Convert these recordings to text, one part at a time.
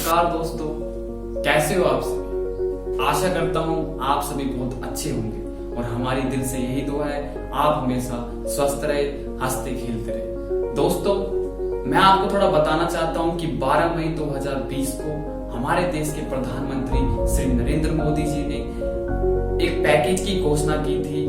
नमस्कार दोस्तों, कैसे हो आप सभी। आशा करता हूँ आप सभी बहुत अच्छे होंगे और हमारी दिल से यही दुआ है आप हमेशा स्वस्थ रहे, हंसते खेलते रहे। दोस्तों, मैं आपको थोड़ा बताना चाहता हूँ कि 12 मई 2020 को हमारे देश के प्रधानमंत्री श्री नरेंद्र मोदी जी ने एक पैकेज की घोषणा की थी।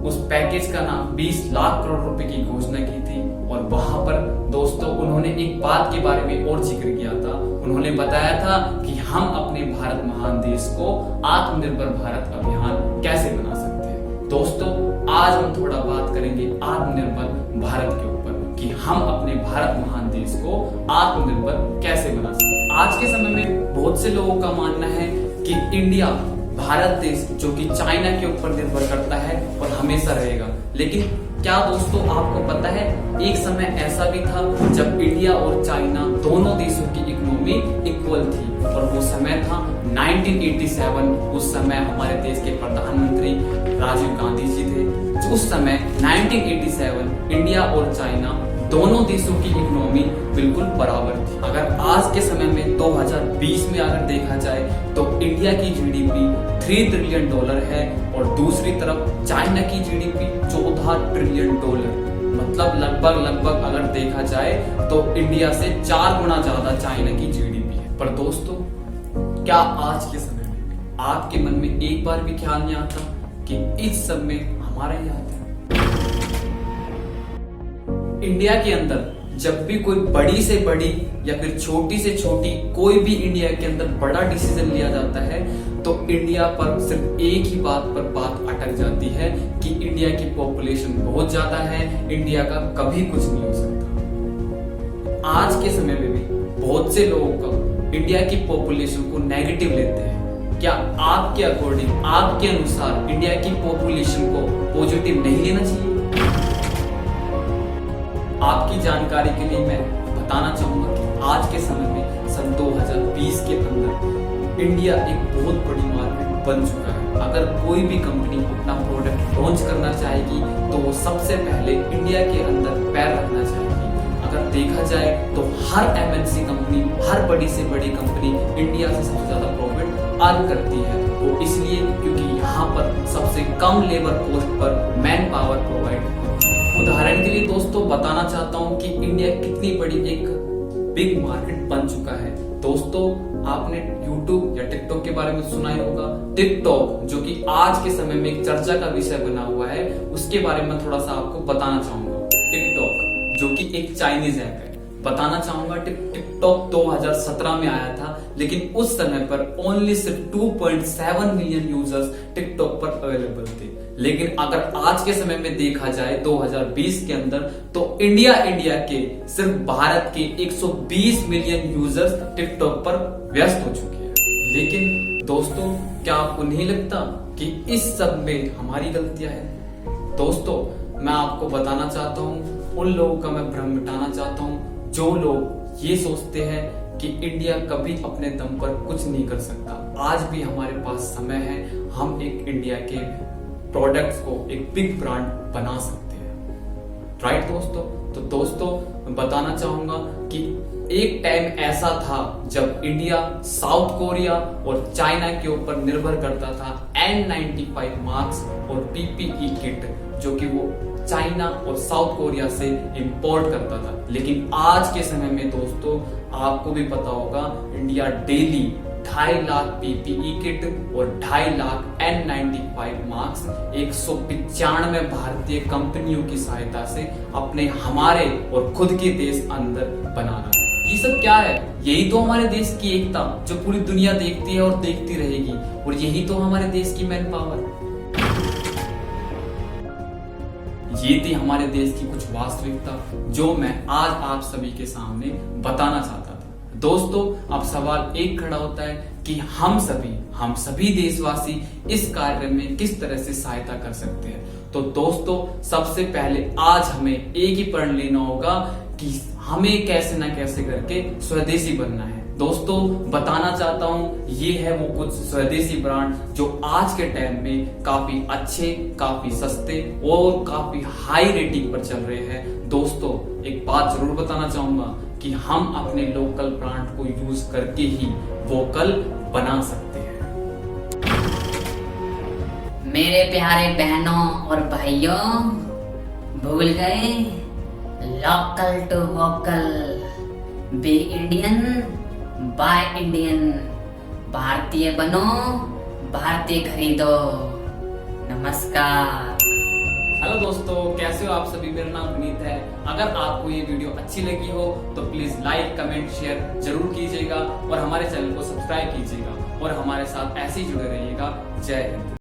उस पैकेज का नाम 20 लाख करोड़ रुपए की घोषणा की थी और वहां पर दोस्तों उन्होंने एक बात के बारे में और जिक्र किया था। उन्होंने बताया था कि हम अपने भारत महान देश को आत्मनिर्भर भारत अभियान कैसे बना सकते हैं। दोस्तों, आज हम थोड़ा बात करेंगे आत्मनिर्भर भारत के ऊपर कि हम अपने भारत महान देश को आत्मनिर्भर कैसे बना सकते हैं। आज के समय में बहुत से लोगों का मानना है कि इंडिया भारत देश जो कि चाइना के ऊपर निर्भर करता है और हमेशा रहेगा। लेकिन क्या दोस्तों आपको पता है, एक समय ऐसा भी था जब इंडिया और चाइना दोनों देशों की इकोनॉमी इक्वल थी और वो समय था 1987। उस समय हमारे देश के प्रधानमंत्री राजीव गांधी जी थे। उस समय 1987 इंडिया और चाइना दोनों देशों की इकोनॉमी बिल्कुल बराबर थी। अगर आज के समय में 2020 में अगर देखा जाए तो इंडिया की जीडीपी $3 ट्रिलियन है और दूसरी तरफ चाइना की जीडीपी $14 ट्रिलियन। मतलब लगभग अगर देखा जाए तो इंडिया से 4 गुना ज्यादा चाइना की जीडीपी है। पर दोस्तों, क्या आज के समय में आपके मन में एक बार भी ख्याल नहीं आता कि इस सब में हमारा ही हाथ है। इंडिया के अंदर जब भी कोई बड़ी से बड़ी या फिर छोटी से छोटी कोई भी इंडिया के अंदर बड़ा डिसीजन लिया जाता है तो इंडिया पर सिर्फ एक ही बात पर बात अटक जाती है कि इंडिया की पॉपुलेशन बहुत ज्यादा है, इंडिया का कभी कुछ नहीं हो सकता। आज के समय में भी बहुत से लोगों का इंडिया की पॉपुलेशन को नेगेटिव लेते हैं। क्या आपके अकॉर्डिंग, आपके अनुसार इंडिया की पॉपुलेशन को पॉजिटिव नहीं लेना चाहिए? आपकी जानकारी के लिए मैं बताना चाहूंगा कि आज के समय में सन 2020 के अंदर इंडिया एक बहुत बड़ी मार्केट बन चुका है। अगर कोई भी कंपनी अपना प्रोडक्ट लॉन्च करना चाहेगी तो वो सबसे पहले इंडिया के अंदर पैर रखना चाहेगी। अगर देखा जाए तो हर एमएनसी कंपनी, हर बड़ी से बड़ी कंपनी इंडिया से सबसे ज्यादा प्रॉफिट अर्न करती है। वो इसलिए क्योंकि यहाँ पर सबसे कम लेबर कॉस्ट पर मैन पावर प्रोवाइड। उदाहरण के लिए दोस्तों बताना चाहता हूँ कि इंडिया कितनी बड़ी एक बिग मार्केट बन चुका है। दोस्तों, आपने YouTube या TikTok के बारे में सुना ही होगा। TikTok जो कि आज के समय में एक चर्चा का विषय बना हुआ है, उसके बारे में थोड़ा सा आपको बताना चाहूंगा। TikTok जो कि एक चाइनीज ऐप है, बताना चाहूंगा TikTok 2017 में आया था, लेकिन उस समय पर ओनली सिर्फ 2.7 मिलियन यूजर्स TikTok पर अवेलेबल थे। लेकिन अगर आज के समय में देखा जाए 2020 के अंदर तो इंडिया के सिर्फ भारत के 120 मिलियन यूजर्स टिकटॉक पर व्यस्त हो चुके हैं। लेकिन दोस्तों, क्या आपको नहीं लगता कि इस सब में हमारी गलतियां हैं? दोस्तों, मैं आपको बताना चाहता हूं, उन लोगों का मैं भ्रम मिटाना चाहता हूं जो लोग ये सोचते हैं कि इंडिया कभी अपने दम पर कुछ नहीं कर सकता। आज भी हमारे पास समय है, हम एक इंडिया के प्रोडक्ट्स को एक बिग ब्रांड बना सकते हैं। राइट दोस्तों? तो दोस्तों, मैं बताना चाहूंगा कि एक टाइम ऐसा था जब इंडिया साउथ कोरिया और चाइना के ऊपर निर्भर करता था N95 मास्क और PPE किट, जो कि वो चाइना और साउथ कोरिया से इंपोर्ट करता था। लेकिन आज के समय में दोस्तों, आपको भी पता होगा, India daily 2.5 lakh PPE kit और 2.5 लाख N95 मास्क 195 भारतीय कंपनियों की सहायता से अपने, हमारे और खुद के देश अंदर बना रहा है। ये सब क्या है? यही तो हमारे देश की एकता जो पूरी दुनिया देखती है और देखती रहेगी, और यही तो हमारे देश की मैन पावर। ये थी हमारे देश की कुछ वास्तविकता जो मैं आज आप सभी के सामने बताना चाहता था। दोस्तों, अब सवाल एक खड़ा होता है कि हम सभी देशवासी इस कार्य में किस तरह से सहायता कर सकते हैं। तो दोस्तों, सबसे पहले आज हमें एक ही प्रण लेना होगा कि हमें कैसे ना कैसे करके स्वदेशी बनना है। दोस्तों, बताना चाहता हूँ, ये है वो कुछ स्वदेशी ब्रांड जो आज के टाइम में काफी अच्छे, काफी सस्ते और काफी हाई रेटिंग पर चल रहे हैं। दोस्तों, एक बात जरूर बताना चाहूंगा कि हम अपने लोकल ब्रांड को यूज करके ही वोकल बना सकते हैं। मेरे प्यारे बहनों और भाइयों, भूल गए local to vocal, be Indian buy Indian, भारतीय बनो भारतीय खरीदो। नमस्कार। हेलो दोस्तों, कैसे हो आप सभी? मेरा नाम विनीत है। अगर आपको ये वीडियो अच्छी लगी हो तो प्लीज लाइक, कमेंट, शेयर जरूर कीजिएगा और हमारे चैनल को सब्सक्राइब कीजिएगा और हमारे साथ ऐसे ही जुड़े रहिएगा। जय हिंद।